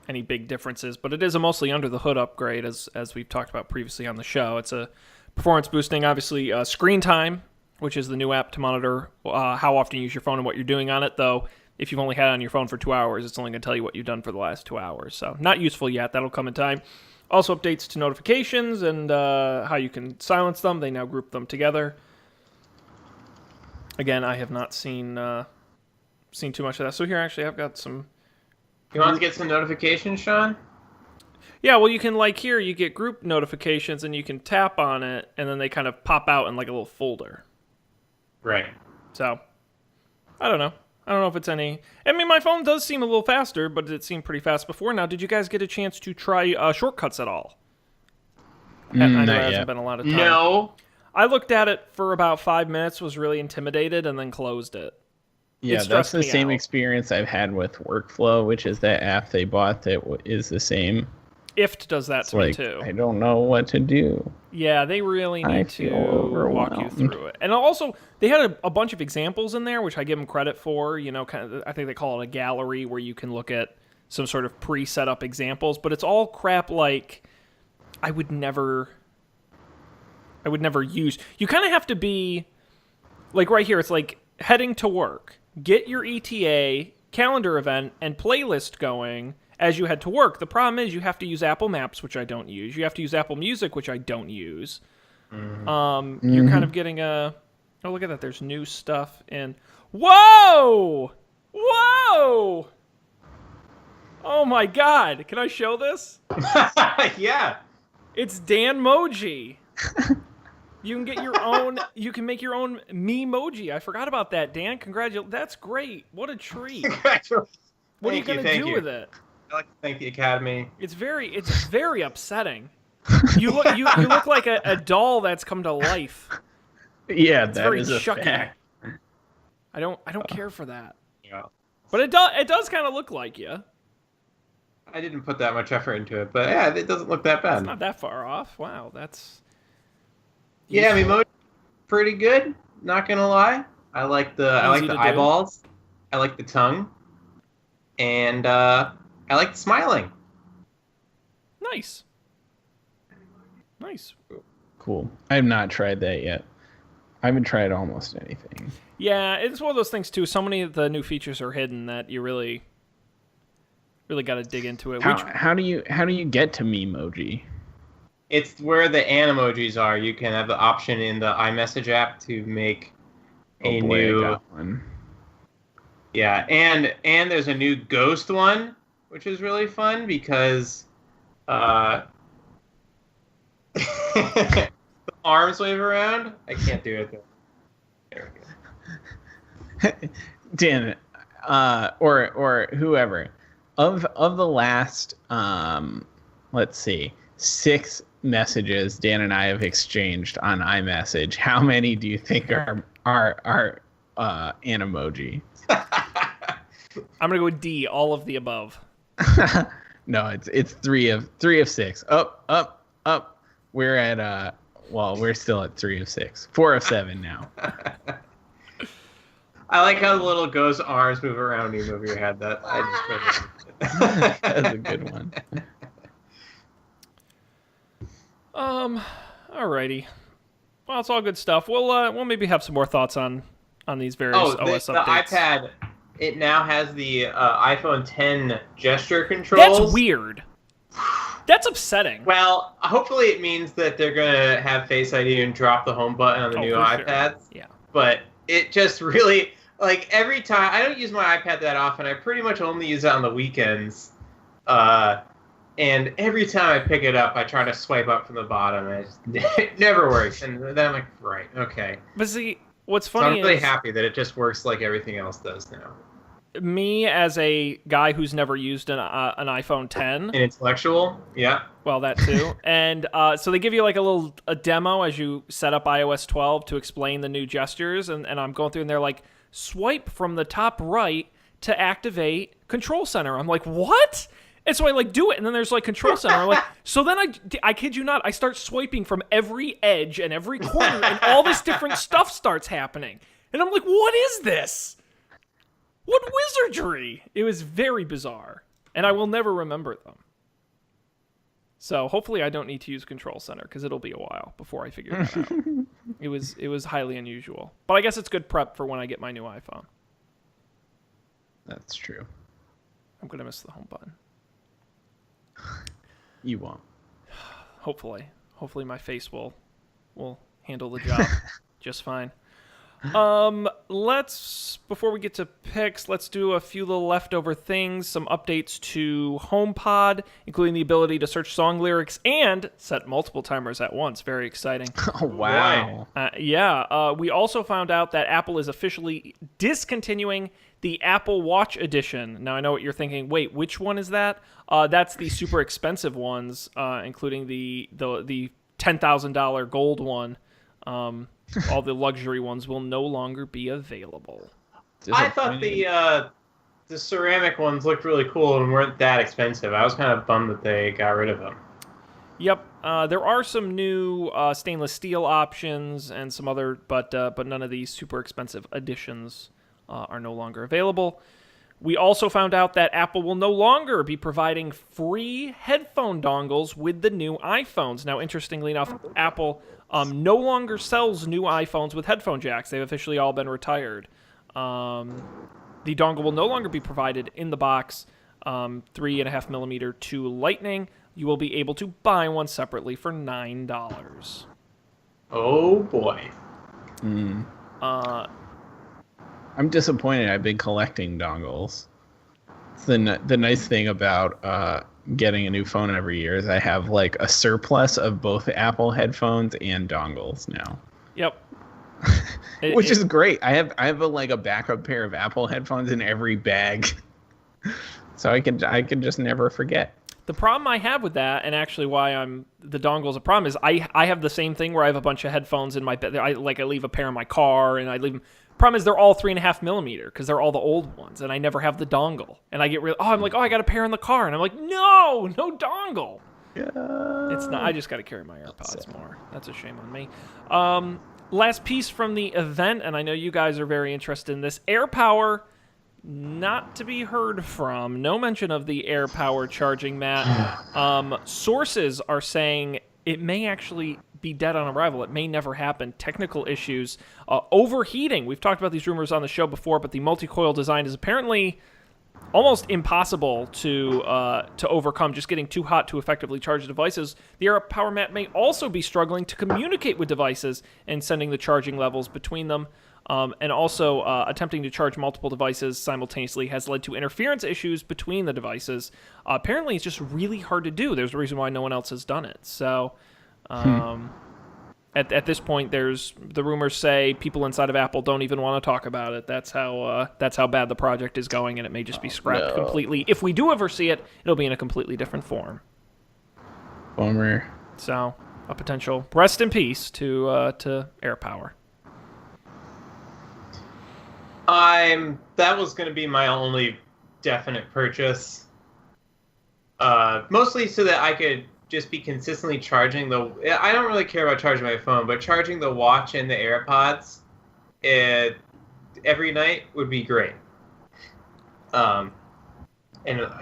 big differences. But it is a mostly under the hood upgrade, as we've talked about previously on the show. It's a performance boosting, obviously, screen time, which is the new app to monitor how often you use your phone and what you're doing on it, though. If you've only had it on your phone for 2 hours, it's only going to tell you what you've done for the last 2 hours. So not useful yet. That'll come in time. Also updates to notifications and how you can silence them. They now group them together. Again, I have not seen too much of that. So here, actually, I've got some... You want to get some notifications, Sean? Yeah, well, you can, like here, you get group notifications, and you can tap on it, and then they kind of pop out in like a little folder. Right. So, I don't know. I don't know if it's any... I mean, my phone does seem a little faster, but it seemed pretty fast before. Now, did you guys get a chance to try shortcuts at all? I know Not there yet. hasn't been a lot of time. No. I looked at it for about 5 minutes, was really intimidated, and then closed it. Yeah, that's the same experience I've had with Workflow, which is that app they bought that is the same. IFT does that to me, too. I don't know what to do. Yeah, they really need to walk you through it. And also, they had a bunch of examples in there, which I give them credit for. You know, kind of, I think they call it a gallery, where you can look at some sort of pre-set up examples. But it's all crap like, I would never I would never use. You kind of have to be like right here. It's like heading to work. Get your ETA, calendar event, and playlist going as you head to work. The problem is you have to use Apple Maps, which I don't use. You have to use Apple Music, which I don't use. You're kind of getting a... Oh, look at that. There's new stuff in... Whoa! Whoa! Oh, my God. Can I show this? Yeah. It's Danmoji. You can get your own... You can make your own me-moji. I forgot about that, Dan. Congratulations. That's great. What a treat. Congratulations. What are you going to do with it? I'd like to thank the Academy. It's very upsetting. You look like a doll that's come to life. Yeah, It's that very is a shucky. fact. I don't care for that. Yeah. But it does kind of look like you. I didn't put that much effort into it, but yeah, it doesn't look that bad. It's not that far off. Wow, that's... Yeah, I mean, Moji's pretty good. Not gonna lie. I like the eyeballs. I like the tongue, and I like the smiling. Nice. Cool. I have not tried that yet. I haven't tried almost anything. Yeah, it's one of those things too. So many of the new features are hidden that you really got to dig into it. How do you get to Memoji? It's where the Animojis are. You can have the option in the iMessage app to make a new... I got one. Yeah, and there's a new ghost one, which is really fun because the arms wave around. I can't do it though. There we go. Dan, or whoever, of the last let's see, 6 messages Dan and I have exchanged on iMessage, how many do you think are Animoji? I'm gonna go with D. All of the above. No, it's 3 of 6. Up. We're at we're still at 3 of 6. 4 of 7 now. I like how the little ghost arms move around when you move your head. That I just That's a good one. Alrighty. Well, it's all good stuff. We'll maybe have some more thoughts on these various OS the updates. iPad, it now has the iPhone 10 gesture controls. That's weird. That's upsetting. Well, hopefully it means that they're gonna have Face ID and drop the home button on the new for iPads. Sure. Yeah. But it just really, like, every time I don't use my iPad that often. I pretty much only use it on the weekends. And every time I pick it up, I try to swipe up from the bottom, and it never works. And then I'm like, right, okay. But see, what's So funny I'm really is happy that it just works like everything else does now. me as a guy who's never used an iPhone 10. And intellectual, yeah. Well, that too. And so they give you like a demo as you set up iOS 12 to explain the new gestures. And I'm going through and they're like, swipe from the top right to activate Control Center. I'm like, what? And so I like do it. And then there's like Control Center. I'm like, so then I kid you not, I start swiping from every edge and every corner and all this different stuff starts happening. And I'm like, what is this? What wizardry? It was very bizarre. And I will never remember them. So hopefully I don't need to use Control Center because it'll be a while before I figure that out. It was highly unusual. But I guess it's good prep for when I get my new iPhone. That's true. I'm going to miss the home button. You won't. Hopefully. Hopefully my face will handle the job just fine. Before we get to picks, let's do a few little leftover things, some updates to HomePod, including the ability to search song lyrics and set multiple timers at once. Very exciting. Oh, wow. We also found out that Apple is officially discontinuing the Apple Watch Edition. Now, I know what you're thinking. Wait, which one is that? That's the super expensive ones, including the $10,000 gold one. All the luxury ones will no longer be available. I thought the ceramic ones looked really cool and weren't that expensive. I was kind of bummed that they got rid of them. Yep, there are some new stainless steel options and some other, but none of these super expensive editions are no longer available. We also found out that Apple will no longer be providing free headphone dongles with the new iPhones. Now, interestingly enough, Apple no longer sells new iPhones with headphone jacks. They've officially all been retired. The dongle will no longer be provided in the box. 3.5 millimeter to Lightning. You will be able to buy one separately for $9. Oh boy. I'm disappointed. I've been collecting dongles. It's the nice thing about getting a new phone every year is I have like a surplus of both Apple headphones and dongles now. Yep. Which is great. I have a backup pair of Apple headphones in every bag, so I can just never forget. The problem I have with that, and actually why the dongle's a problem, is I have the same thing where I have a bunch of headphones in my bed. I leave a pair in my car, and I leave them. Problem is they're all 3.5 millimeter because they're all the old ones, and I never have the dongle. And I get I'm like, I got a pair in the car, and I'm like, no dongle. Yeah. It's not. I just got to carry my AirPods more. That's a shame on me. Last piece from the event, and I know you guys are very interested in this. AirPower, not to be heard from. No mention of the AirPower charging mat. Sources are saying it may actually be dead on arrival. It may never happen. Technical issues. Overheating. We've talked about these rumors on the show before, but the multi-coil design is apparently almost impossible to overcome, just getting too hot to effectively charge devices. The AirPower mat may also be struggling to communicate with devices and sending the charging levels between them. And also attempting to charge multiple devices simultaneously has led to interference issues between the devices. Apparently, it's just really hard to do. There's a reason why no one else has done it. So at this point, the rumors say people inside of Apple don't even want to talk about it. That's how bad the project is going, and it may just be scrapped completely. If we do ever see it, it'll be in a completely different form. Bummer. So a potential rest in peace to AirPower. That was going to be my only definite purchase. Mostly so that I could just be consistently charging I don't really care about charging my phone, but charging the watch and the AirPods every night would be great. And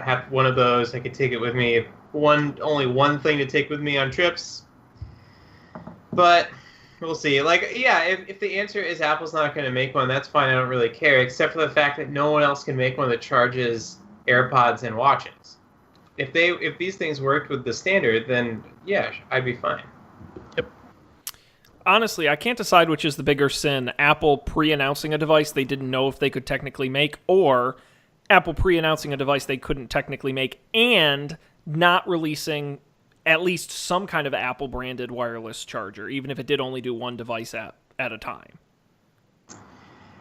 have one of those. I could take it with me. Only one thing to take with me on trips. But we'll see. If the answer is Apple's not going to make one, that's fine. I don't really care, except for the fact that no one else can make one that charges AirPods and watches. If these things worked with the standard, then yeah, I'd be fine. Yep. Honestly, I can't decide which is the bigger sin: Apple pre-announcing a device they didn't know if they could technically make, or Apple pre-announcing a device they couldn't technically make and not releasing at least some kind of Apple-branded wireless charger, even if it did only do one device at a time.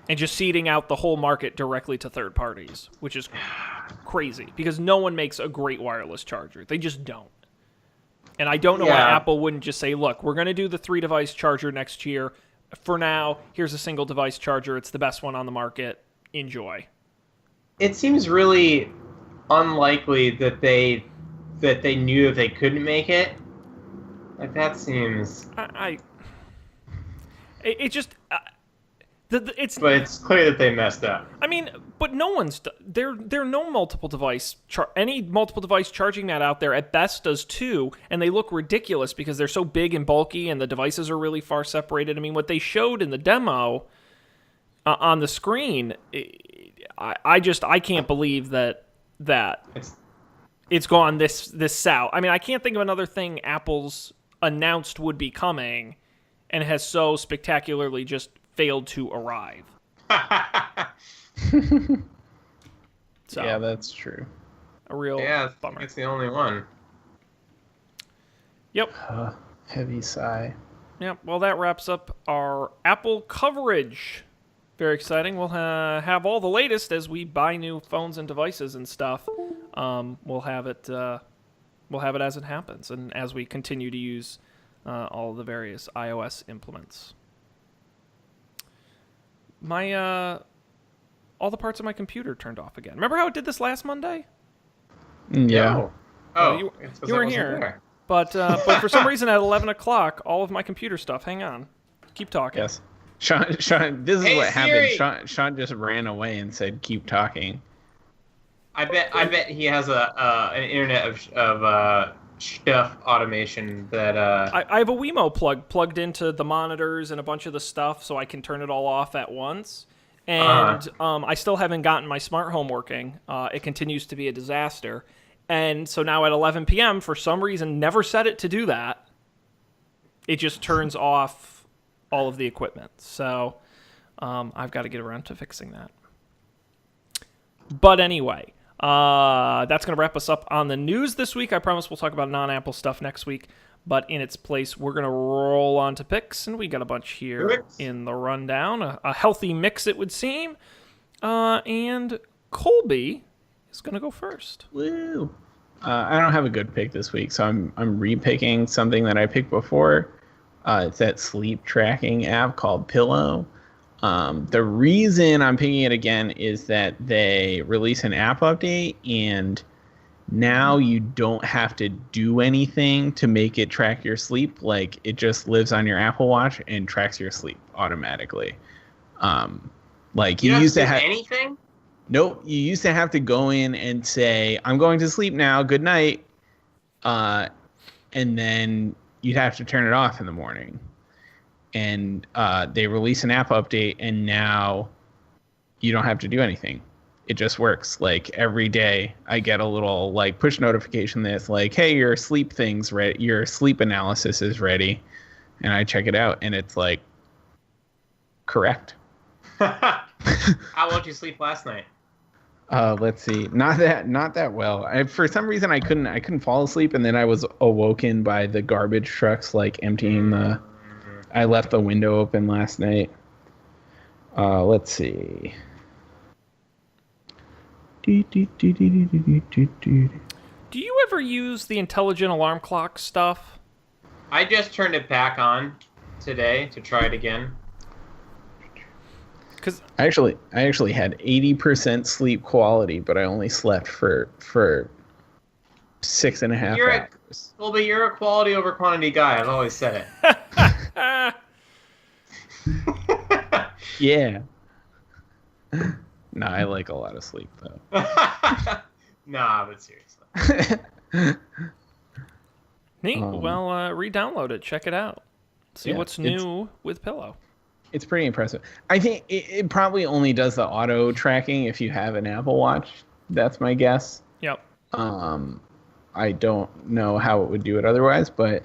And just seeding out the whole market directly to third parties, which is crazy, because no one makes a great wireless charger. They just don't. And I don't know why Apple wouldn't just say, look, we're going to do the 3-device charger next year. For now, here's a single-device charger. It's the best one on the market. Enjoy. It seems really unlikely that they knew if they couldn't make it. Like, that seems... But it's clear that they messed up. I mean, but no one's... There are no multiple device... Any multiple device charging mat out there at best does 2, and they look ridiculous because they're so big and bulky and the devices are really far separated. I mean, what they showed in the demo on the screen, I can't believe that it's gone this south. I mean, I can't think of another thing Apple's announced would be coming and has so spectacularly just failed to arrive. So, yeah, that's true. A real bummer. It's the only one. Yep. Heavy sigh. Yep. Well, that wraps up our Apple coverage. Very exciting. We'll have all the latest as we buy new phones and devices and stuff. We'll have it as it happens, and as we continue to use all the various iOS implements. All the parts of my computer turned off again. Remember how it did this last Monday? Yeah. Oh, you weren't here. There. But for some reason at 11 o'clock, all of my computer stuff. Hang on. Keep talking. Yes. Sean, this is what Siri. happened. Sean just ran away and said, "Keep talking." I bet he has an internet of stuff automation that I have a Wemo plug plugged into the monitors and a bunch of the stuff, so I can turn it all off at once. And I still haven't gotten my smart home working. It continues to be a disaster. And so now at 11 p.m., for some reason, never set it to do that. It just turns off all of the equipment. So I've got to get around to fixing that. But anyway, that's going to wrap us up on the news this week. I promise we'll talk about non-Apple stuff next week. But in its place, we're going to roll on to picks, and we got a bunch here in the rundown. A healthy mix, it would seem. And Colby is going to go first. Woo! I don't have a good pick this week, so I'm repicking something that I picked before. It's that sleep tracking app called Pillow. The reason I'm picking it again is that they release an app update, and now you don't have to do anything to make it track your sleep. Like, it just lives on your Apple Watch and tracks your sleep automatically. Like, you used to have anything. Nope, you used to have to go in and say, "I'm going to sleep now. Good night," and then you'd have to turn it off in the morning. And they release an app update, and now you don't have to do anything. It just works. Like, every day I get a little like push notification that's like, "Hey, your sleep thing's ready. Your sleep analysis is ready," and I check it out, and it's like correct. How well did you sleep last night? Let's see. Not that well. For some reason I couldn't fall asleep, and then I was awoken by the garbage trucks like emptying the. I left the window open last night. Let's see. Do you ever use the intelligent alarm clock stuff? I just turned it back on today to try it again. Because I actually had 80% sleep quality, but I only slept for 6.5 hours. Well, but you're a quality over quantity guy. I've always said it. Yeah. No, I like a lot of sleep though. Nah, but seriously. Neat. Well, re-download it. Check it out. See what's new with Pillow. It's pretty impressive. I think it probably only does the auto tracking if you have an Apple Watch. That's my guess. Yep. I don't know how it would do it otherwise, but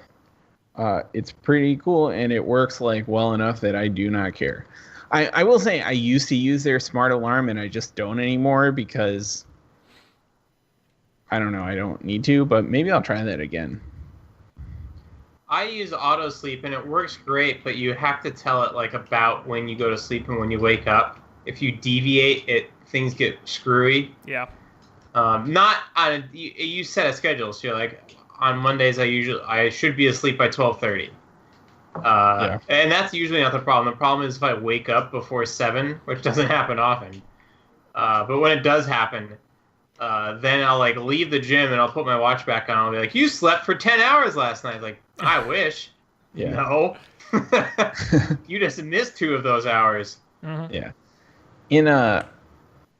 it's pretty cool, and it works like well enough that I do not care. I will say I used to use their smart alarm, and I just don't anymore because I don't know. I don't need to, but maybe I'll try that again. I use auto sleep, and it works great, but you have to tell it like about when you go to sleep and when you wake up. If you deviate, things get screwy. Yeah. Not on you set a schedule, so you're like, on Mondays I should be asleep by 12:30. And that's usually not the problem. The problem is if I wake up before 7, which doesn't happen often. But when it does happen, then I'll like leave the gym and I'll put my watch back on. I'll be like, "You slept for 10 hours last night." Like, I wish. Yeah. No. You just missed 2 of those hours. Mm-hmm. Yeah.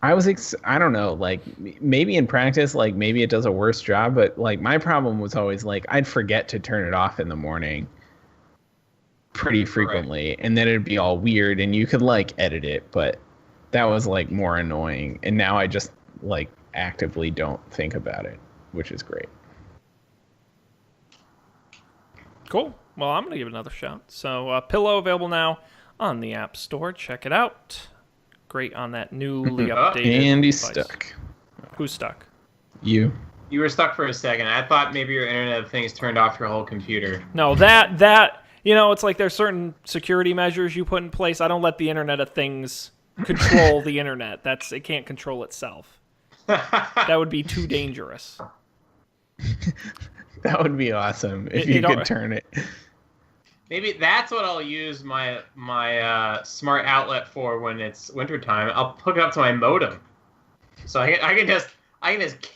I don't know, like maybe in practice, like maybe it does a worse job, but like my problem was always like I'd forget to turn it off in the morning pretty frequently, and then it'd be all weird, and you could like edit it, but that was like more annoying. And now I just like actively don't think about it, which is great. Cool. Well, I'm going to give it another shot. So, Pillow available now on the App Store. Check it out. Great on that newly updated And he's device. stuck. Who's stuck? You. You were stuck for a second. I thought maybe your Internet of Things turned off your whole computer. No, that it's like there's certain security measures you put in place. I don't let the Internet of Things control the Internet. It can't control itself. That would be too dangerous. That would be awesome if you could turn it. Maybe that's what I'll use my smart outlet for when it's wintertime. I'll hook it up to my modem, so I can just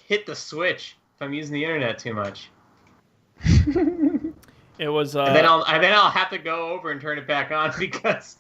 hit the switch if I'm using the internet too much. It was. And then I'll have to go over and turn it back on because.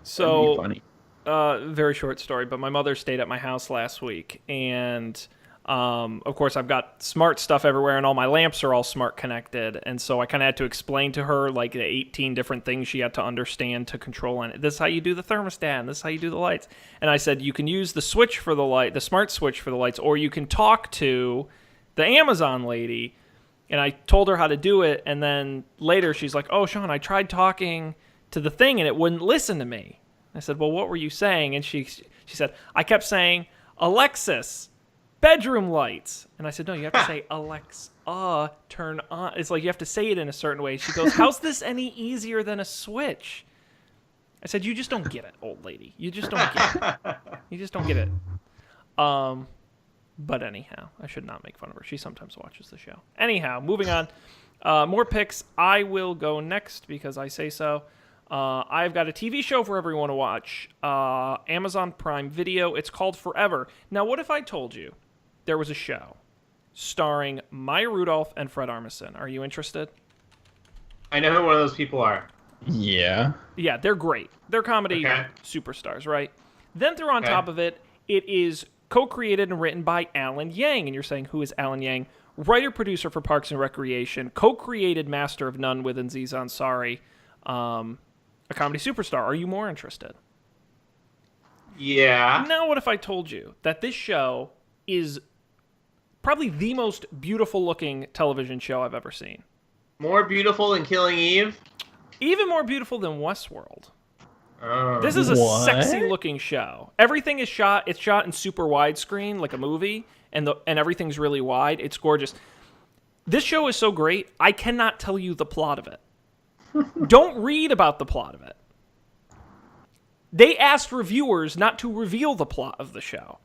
So funny. Very short story, but my mother stayed at my house last week, and Of course, I've got smart stuff everywhere, and all my lamps are all smart connected. And so I kind of had to explain to her like the 18 different things she had to understand to control it. This is how you do the thermostat, and this is how you do the lights. And I said, you can use the switch for the light, the smart switch for the lights, or you can talk to the Amazon lady. And I told her how to do it, and then later she's like, oh, Sean, I tried talking to the thing, and it wouldn't listen to me. I said, well, what were you saying? And she said, I kept saying, Alexis, bedroom lights. And I said, no, you have to say, Alexa, turn on. It's like you have to say it in a certain way. She goes, how's this any easier than a switch? I said, you just don't get it, old lady. You just don't get it. You just don't get it. But anyhow, I should not make fun of her. She sometimes watches the show. Anyhow, moving on. More picks. I will go next because I say so. I've got a TV show for everyone to watch. Amazon Prime Video. It's called Forever. Now, what if I told you there was a show starring Maya Rudolph and Fred Armisen? Are you interested? I know who one of those people are. Yeah. Yeah, they're great. They're comedy superstars, right? Then throw on top of it, it is co-created and written by Alan Yang. And you're saying, who is Alan Yang? Writer-producer for Parks and Recreation. Co-created Master of None with Aziz Ansari. A comedy superstar. Are you more interested? Yeah. Now, what if I told you that this show is probably the most beautiful-looking television show I've ever seen? More beautiful than Killing Eve? Even more beautiful than Westworld. Oh. This is a sexy-looking show. Everything is shot. It's shot in super widescreen, like a movie, and everything's really wide. It's gorgeous. This show is so great, I cannot tell you the plot of it. Don't read about the plot of it. They asked reviewers not to reveal the plot of the show.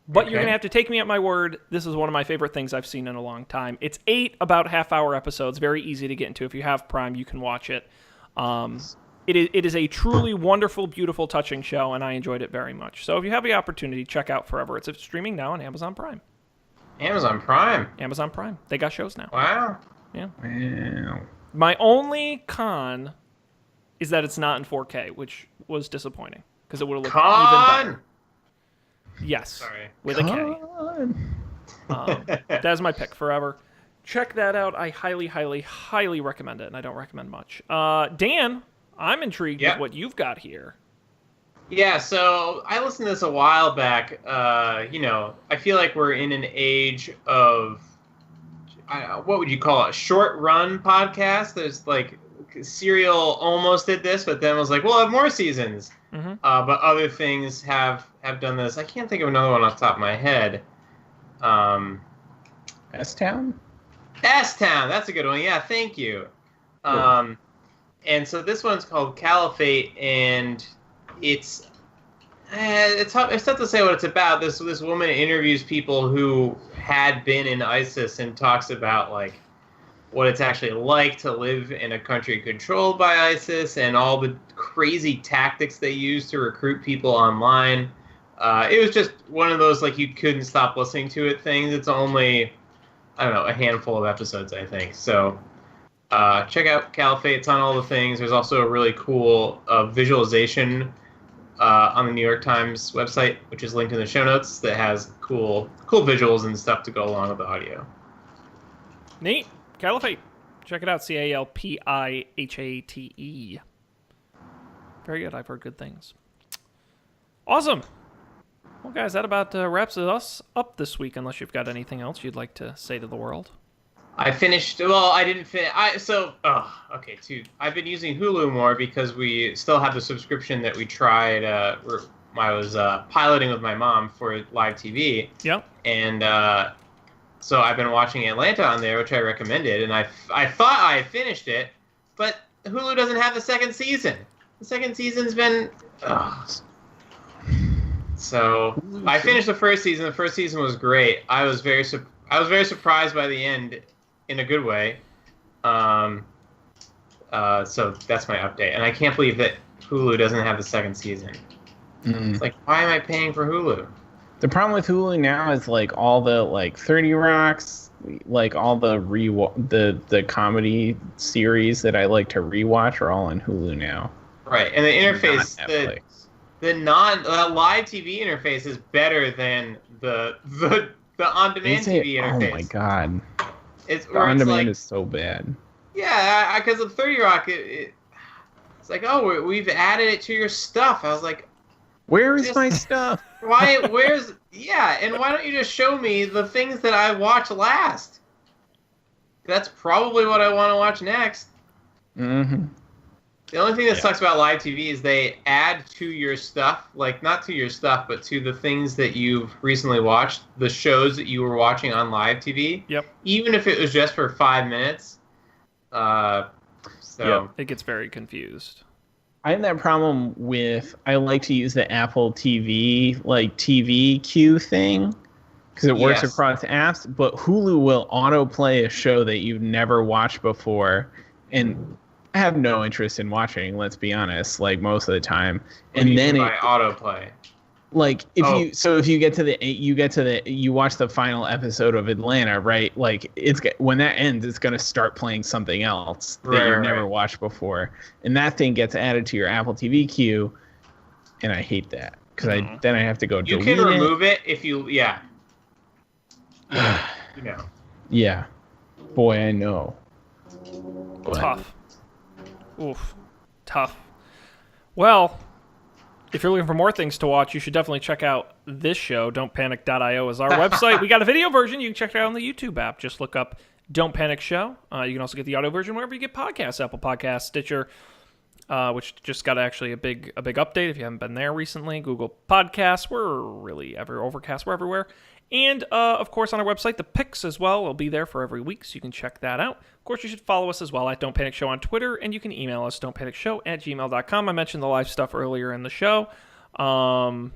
But you're going to have to take me at my word. This is one of my favorite things I've seen in a long time. It's 8 about half-hour episodes. Very easy to get into. If you have Prime, you can watch it. It is a truly wonderful, beautiful, touching show, and I enjoyed it very much. So if you have the opportunity, check out Forever. It's streaming now on Amazon Prime. Amazon Prime? Amazon Prime. They got shows now. Wow. Yeah. Wow. My only con is that it's not in 4K, which was disappointing, because it would have looked even better. Yes. Sorry. With a K. That's my pick, Forever. Check that out. I highly, highly, highly recommend it, and I don't recommend much. Dan, I'm intrigued with what you've got here. Yeah, so I listened to this a while back. I feel like we're in an age of, what would you call it, short-run podcast? There's, like, Serial almost did this, but then was like, we'll have more seasons. Mm-hmm. But other things have done this. I can't think of another one off the top of my head. S-Town? S-Town, that's a good one. Yeah, thank you. Cool. And so this one's called Caliphate, and it's tough to say what it's about. This woman interviews people who had been in ISIS and talks about like what it's actually like to live in a country controlled by ISIS and all the crazy tactics they use to recruit people online. It was just one of those like you couldn't stop listening to it things. It's only, I don't know, a handful of episodes, I think. So check out Caliphate. It's on all the things. There's also a really cool visualization on the New York Times website, which is linked in the show notes, that has cool visuals and stuff to go along with the audio. Neat. Caliphate. Check it out. Calpihate. Very good. I've heard good things. Awesome. Well, guys, that about wraps us up this week, unless you've got anything else you'd like to say to the world. I finished. Well, I didn't finish. Too. I've been using Hulu more because we still have the subscription that we tried. I was piloting with my mom for live TV. Yep. And so I've been watching Atlanta on there, which I recommended, and I thought I had finished it, but Hulu doesn't have the second season. The second season's been. So I finished the first season. The first season was great. I was very surprised by the end, in a good way. So that's my update, and I can't believe that Hulu doesn't have the second season. It's like, why am I paying for Hulu? The problem with Hulu now is like all the like 30 Rocks, like all the comedy series that I like to rewatch are all on Hulu now. Right, and the interface the live TV interface is better than the on-demand TV interface. Oh my god. It's The on-demand like, is so bad. Yeah, because of 30 Rock, it's like, oh, we've added it to your stuff. I was like, where is my stuff? and why don't you just show me the things that I watch last? That's probably what I want to watch next. Mm-hmm. The only thing that sucks about live TV is they add to your stuff, like not to your stuff, but to the things that you've recently watched, the shows that you were watching on live TV. Yep. Even if it was just for 5 minutes. It gets very confused. I have that problem with, I like to use the Apple TV, like TV queue thing, because it works across apps, but Hulu will autoplay a show that you've never watched before, and I have no interest in watching, let's be honest, like most of the time. And then by autoplay. Like if you watch the final episode of Atlanta, right? Like when that ends, it's going to start playing something else that you've never watched before, and that thing gets added to your Apple TV queue, and I hate that because then I have to go. You can remove it if you you know. Yeah, boy, I know. Tough. Oof, tough. Well. If you're looking for more things to watch, you should definitely check out this show. Don'tPanic.io is our website. We got a video version. You can check it out on the YouTube app. Just look up Don't Panic Show. You can also get the audio version wherever you get podcasts, Apple Podcasts, Stitcher, which just got actually a big update if you haven't been there recently. Google Podcasts. We're really Overcast. We're everywhere. And, of course, on our website, the pics as well will be there for every week, so you can check that out. Of course, you should follow us as well at Don't Panic Show on Twitter, and you can email us, don'tpanicshow@gmail.com. I mentioned the live stuff earlier in the show. I'll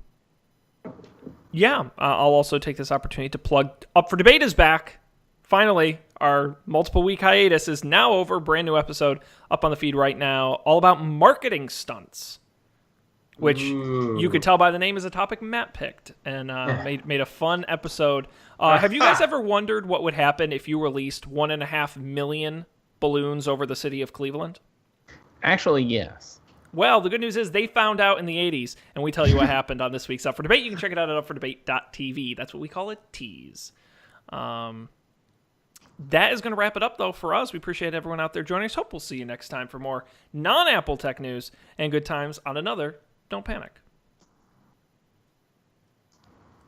also take this opportunity to plug Up for Debate is back. Finally, our multiple-week hiatus is now over. Brand new episode up on the feed right now, all about marketing stunts, which you could tell by the name is a topic Matt picked and made a fun episode. Have you guys ever wondered what would happen if you released 1.5 million balloons over the city of Cleveland? Actually, yes. Well, the good news is they found out in the 80s, and we tell you what happened on this week's Up for Debate. You can check it out at upfordebate.tv. That's what we call a tease. That is going to wrap it up, though, for us. We appreciate everyone out there joining us. Hope we'll see you next time for more non-Apple tech news and good times on another Don't Panic.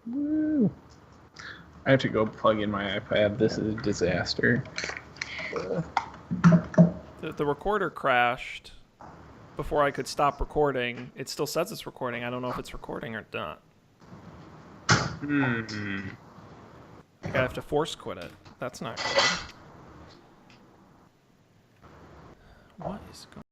Woo. I have to go plug in my iPad. This is a disaster. The recorder crashed before I could stop recording. It still says it's recording. I don't know if it's recording or not. I have to force quit it. That's not good. What is going on?